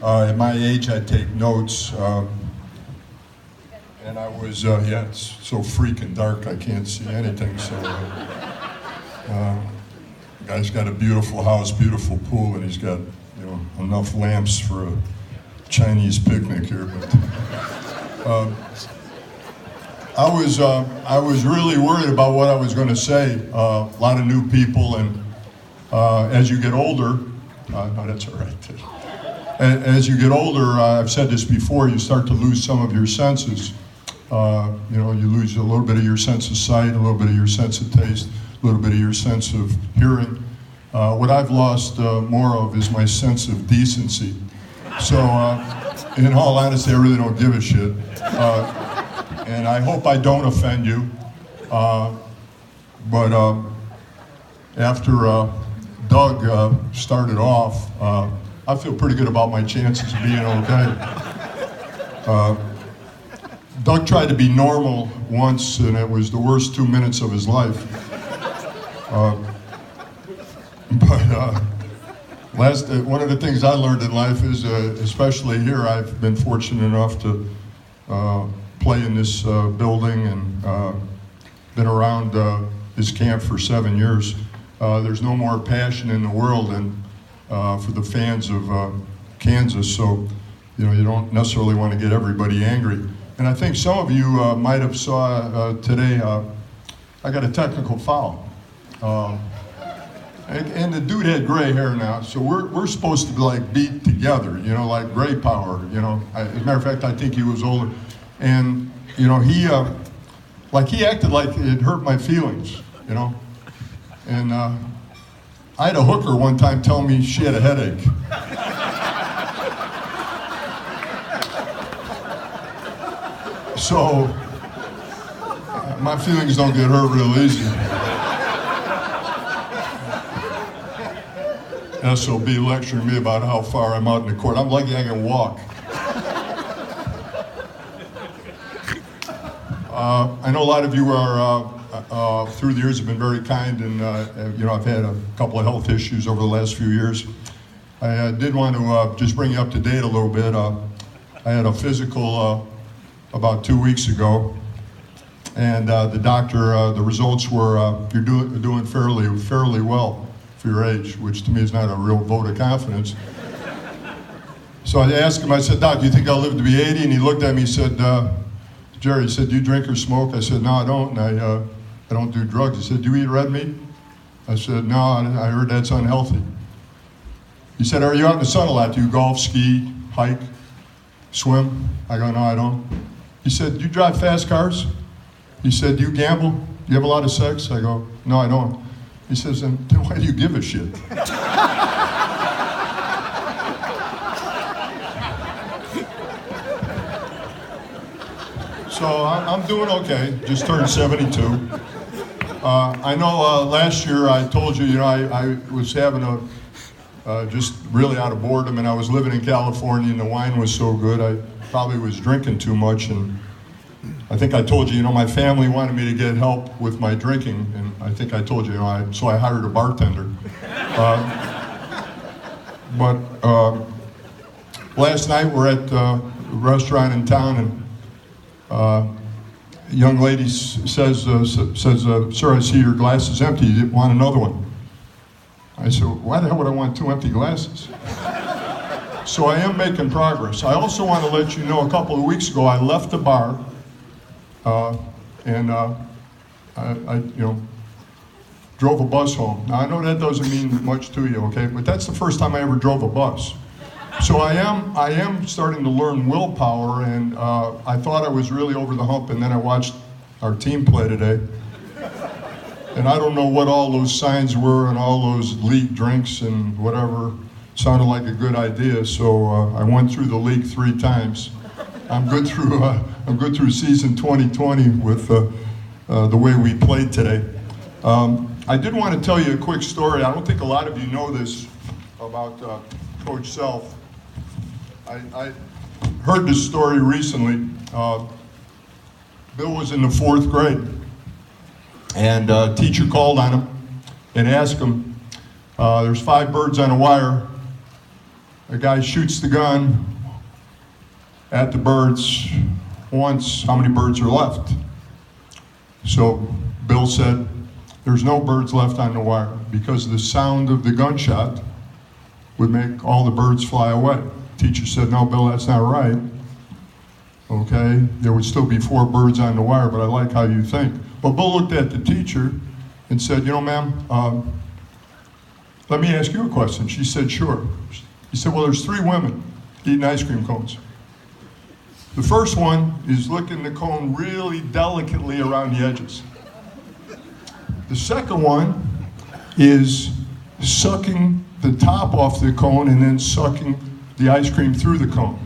At my age, I take notes. And I was, yeah, it's so freaking dark I can't see anything. So, the guy's got a beautiful house, beautiful pool, and he's got, you know, enough lamps for a Chinese picnic here. But I was really worried about what I was going to say. A lot of new people, and as you get older, no, that's all right. As you get older, I've said this before, you start to lose some of your senses. You know, you lose a little bit of your sense of sight, a little bit of your sense of taste, a little bit of your sense of hearing. What I've lost more of is my sense of decency. So, in all honesty, I really don't give a shit. And I hope I don't offend you. But after Doug started off, I feel pretty good about my chances of being okay. Doug tried to be normal once, and it was the worst 2 minutes of his life. One of the things I learned in life is, especially here, I've been fortunate enough to play in this building and been around this camp for 7 years. There's no more passion in the world than for the fans of Kansas, so you know, you don't necessarily want to get everybody angry. And I think some of you might have saw today, I got a technical foul. And the dude had gray hair now, so we're supposed to be like beat together, you know, like gray power, you know. As a matter of fact, I think he was older. And, you know, he acted like it hurt my feelings, you know. And I had a hooker one time tell me she had a headache. So, my feelings don't get hurt real easy. SOB lecturing me about how far I'm out in the court. I'm lucky I can walk. I know a lot of you are, through the years, have been very kind, and you know, I've had a couple of health issues over the last few years. I did want to just bring you up to date a little bit. I had a physical about 2 weeks ago, and the doctor, the results were you're doing fairly well for your age, which to me is not a real vote of confidence. So I asked him, I said, Doc, do you think I'll live to be 80? And he looked at me, he said, Jerry, he said, do you drink or smoke? I said, no, I don't, and I don't do drugs. He said, do you eat red meat? I said, no, I heard that's unhealthy. He said, are you out in the sun a lot? Do you golf, ski, hike, swim? I go, no, I don't. He said, do you drive fast cars? He said, do you gamble? Do you have a lot of sex? I go, no, I don't. He says, then why do you give a shit? So I'm doing okay, just turned 72. I know last year I told you, you know, I was having just really out of boredom, and I was living in California and the wine was so good, I probably was drinking too much, and I think I told you, you know, my family wanted me to get help with my drinking, and I think I told you, you know, so I hired a bartender. But last night we're at a restaurant in town, and a young lady says, sir, I see your glass is empty, you want another one? I said, why the hell would I want 2 empty glasses? So I am making progress. I also want to let you know, a couple of weeks ago, I left the bar, and I you know, drove a bus home. Now I know that doesn't mean much to you, okay? But that's the first time I ever drove a bus. So I am starting to learn willpower, and I thought I was really over the hump, and then I watched our team play today. And I don't know what all those signs were and all those league drinks and whatever. Sounded like a good idea, so I went through the league 3 times. I'm good through season 2020 with the way we played today. I did want to tell you a quick story. I don't think a lot of you know this about Coach Self. I heard this story recently. Bill was in the 4th grade, and a teacher called on him and asked him, there's 5 birds on a wire, A guy shoots the gun at the birds once. How many birds are left? So Bill said, there's no birds left on the wire because the sound of the gunshot would make all the birds fly away. Teacher said, no, Bill, that's not right. Okay, there would still be 4 birds on the wire, but I like how you think. But Bill looked at the teacher and said, you know, ma'am, let me ask you a question. She said, sure. He said, well, there's 3 women eating ice cream cones. The first one is licking the cone really delicately around the edges. The second one is sucking the top off the cone and then sucking the ice cream through the cone.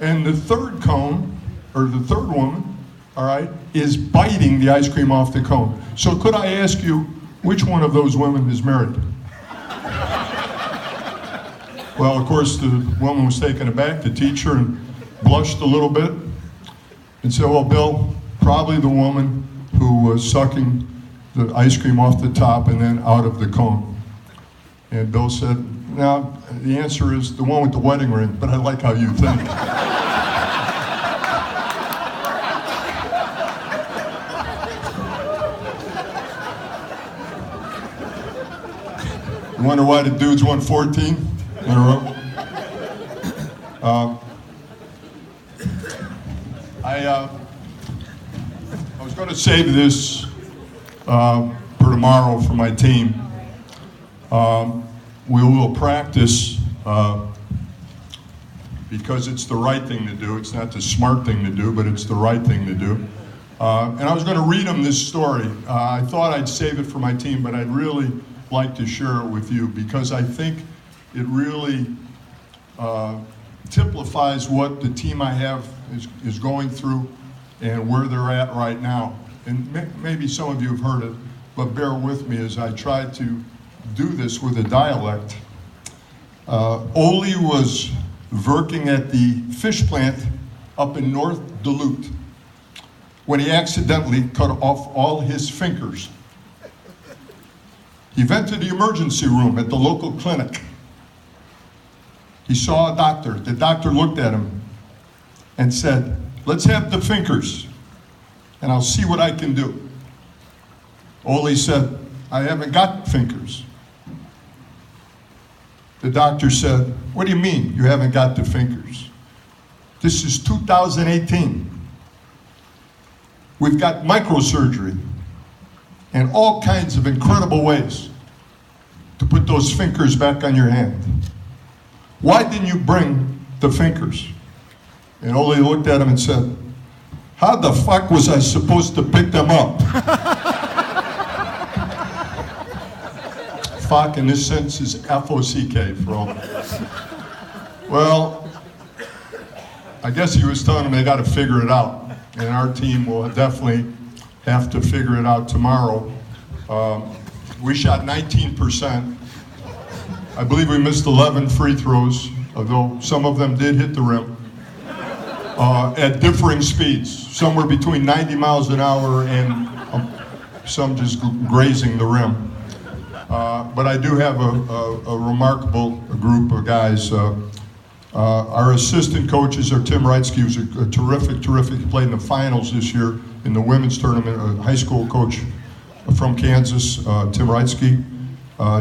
And the third cone, or the third woman, all right, is biting the ice cream off the cone. So could I ask you, which one of those women is married? Well, of course, the woman was taken aback, the teacher, and blushed a little bit and said, well, Bill, probably the woman who was sucking the ice cream off the top and then out of the cone. And Bill said, now, the answer is the one with the wedding ring, but I like how you think. You wonder why the dudes won 14 in a row? I was going to save this for tomorrow for my team. We will practice because it's the right thing to do. It's not the smart thing to do, but it's the right thing to do. And I was going to read them this story. I thought I'd save it for my team, but I'd really like to share it with you because I think it really typifies what the team I have is going through and where they're at right now. And maybe some of you have heard it, but bear with me as I try to do this with a dialect. Ole was working at the fish plant up in North Duluth when he accidentally cut off all his fingers. He went to the emergency room at the local clinic. He saw a doctor. The doctor looked at him and said, let's have the fingers and I'll see what I can do. Ole said, I haven't got fingers. The doctor said, what do you mean you haven't got the fingers? This is 2018. We've got microsurgery and all kinds of incredible ways to put those fingers back on your hand. Why didn't you bring the fingers? And Ole looked at him and said, how the fuck was I supposed to pick them up? Fuck in this sense is F-O-C-K for all. Well, I guess he was telling them they got to figure it out. And our team will definitely have to figure it out tomorrow. We shot 19%. I believe we missed 11 free throws, although some of them did hit the rim. At differing speeds, somewhere between 90 miles an hour and some just grazing the rim. But I do have a remarkable group of guys. Our assistant coaches are Tim Reitsky, who's a terrific, he played in the finals this year in the women's tournament, a high school coach from Kansas, Tim Reitsky.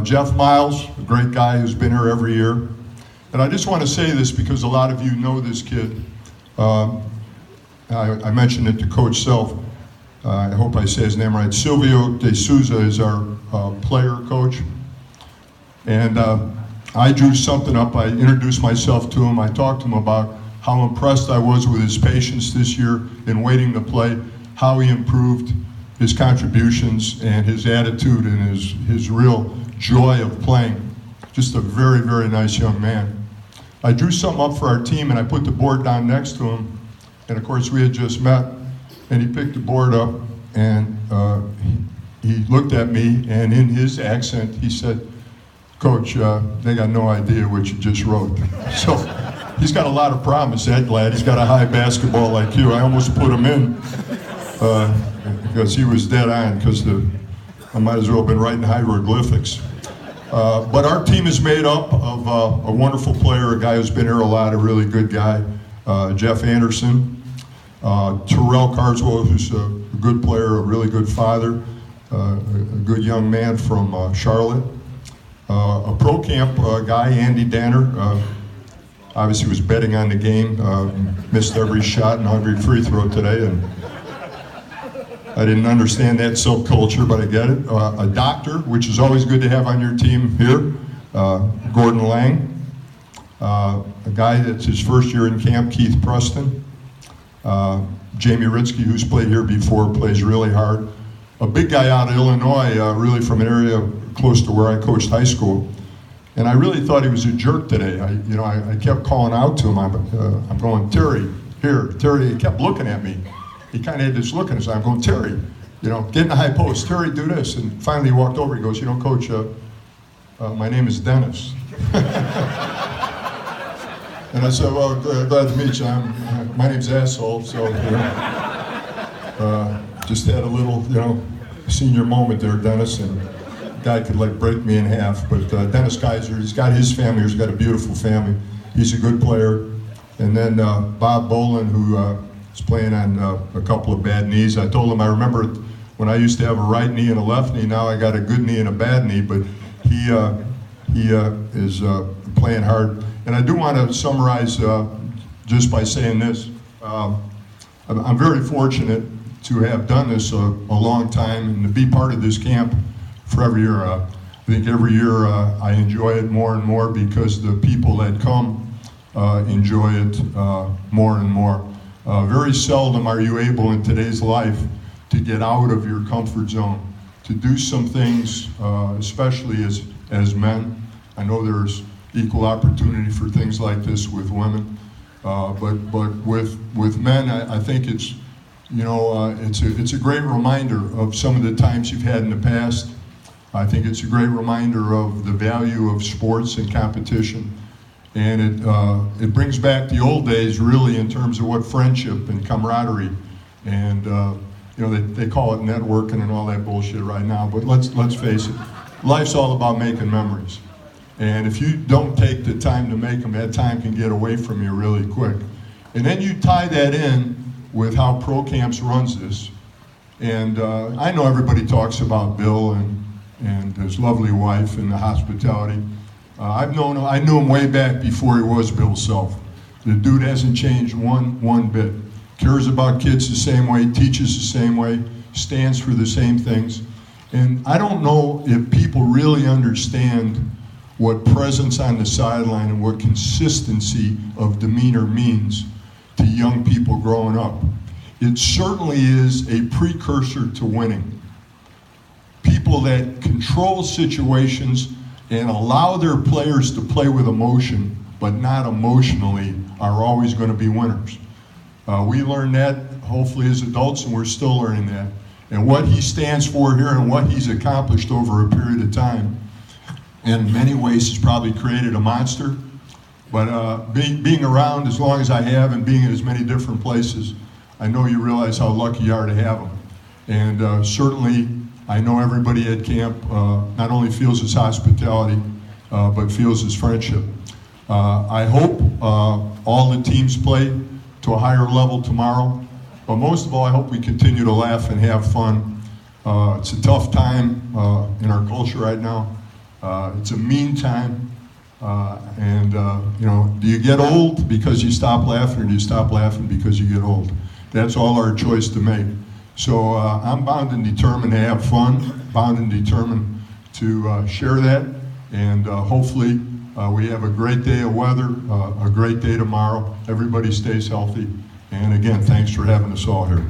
Jeff Miles, a great guy who's been here every year. And I just want to say this because a lot of you know this kid. I mentioned it to Coach Self. I hope I say his name right. Silvio De Souza is our player coach. And I drew something up. I introduced myself to him. I talked to him about how impressed I was with his patience this year in waiting to play, how he improved his contributions and his attitude and his real joy of playing. Just a very, very nice young man. I drew something up for our team and I put the board down next to him. And of course we had just met and he picked the board up and he looked at me and in his accent he said, Coach, they got no idea what you just wrote. So he's got a lot of promise, that lad. He's got a high basketball IQ. I almost put him in because he was dead on because I might as well have been writing hieroglyphics. But our team is made up of a wonderful player, a guy who's been here a lot, a really good guy, Jeff Anderson, Terrell Carswell, who's a good player, a really good father, a good young man from Charlotte, a pro camp guy, Andy Danner, obviously was betting on the game, missed every shot and hungry free throw today, and I didn't understand that subculture, but I get it. A doctor, which is always good to have on your team here, Gordon Lang. A guy that's his first year in camp, Keith Preston. Jamie Ritzke, who's played here before, plays really hard. A big guy out of Illinois, really from an area close to where I coached high school. And I really thought he was a jerk today. I kept calling out to him. I'm going, Terry, here, Terry. He kept looking at me. He kind of had this look in his eye. I'm going, Terry, get in the high post. Terry, do this. And finally he walked over. He goes, Coach, my name is Dennis. And I said, well, glad to meet you. My name's Asshole. So, just had a little, senior moment there, Dennis. And the guy could break me in half. But Dennis Kaiser, he's got his family. He's got a beautiful family. He's a good player. And then Bob Bolin, who is playing on a couple of bad knees. I told him, I remember when I used to have a right knee and a left knee. Now I got a good knee and a bad knee. But he is playing hard. And I do want to summarize just by saying this. I'm very fortunate to have done this a long time and to be part of this camp for every year. I think every year I enjoy it more and more because the people that come enjoy it more and more. Very seldom are you able in today's life to get out of your comfort zone, to do some things, especially as men. I know there's equal opportunity for things like this with women, but with men, I think it's it's a great reminder of some of the times you've had in the past. I think it's a great reminder of the value of sports and competition, and it brings back the old days really in terms of what friendship and camaraderie, and they call it networking and all that bullshit right now. But let's face it, life's all about making memories. And if you don't take the time to make them, that time can get away from you really quick. And then you tie that in with how Pro Camps runs this. And I know everybody talks about Bill and his lovely wife and the hospitality. I knew him way back before he was Bill Self. The dude hasn't changed one bit. Cares about kids the same way, teaches the same way, stands for the same things. And I don't know if people really understand what presence on the sideline and what consistency of demeanor means to young people growing up. It certainly is a precursor to winning. People that control situations and allow their players to play with emotion, but not emotionally, are always going to be winners. We learned that hopefully as adults, and we're still learning that. And what he stands for here and what he's accomplished over a period of time, in many ways has probably created a monster, but being around as long as I have and being in as many different places, I know you realize how lucky you are to have him. And certainly, I know everybody at camp not only feels his hospitality, but feels his friendship. I hope all the teams play to a higher level tomorrow, but most of all, I hope we continue to laugh and have fun. It's a tough time in our culture right now. It's a mean time, do you get old because you stop laughing, or do you stop laughing because you get old? That's all our choice to make. So I'm bound and determined to have fun, bound and determined to share that, and hopefully we have a great day of weather, a great day tomorrow. Everybody stays healthy, and again, thanks for having us all here.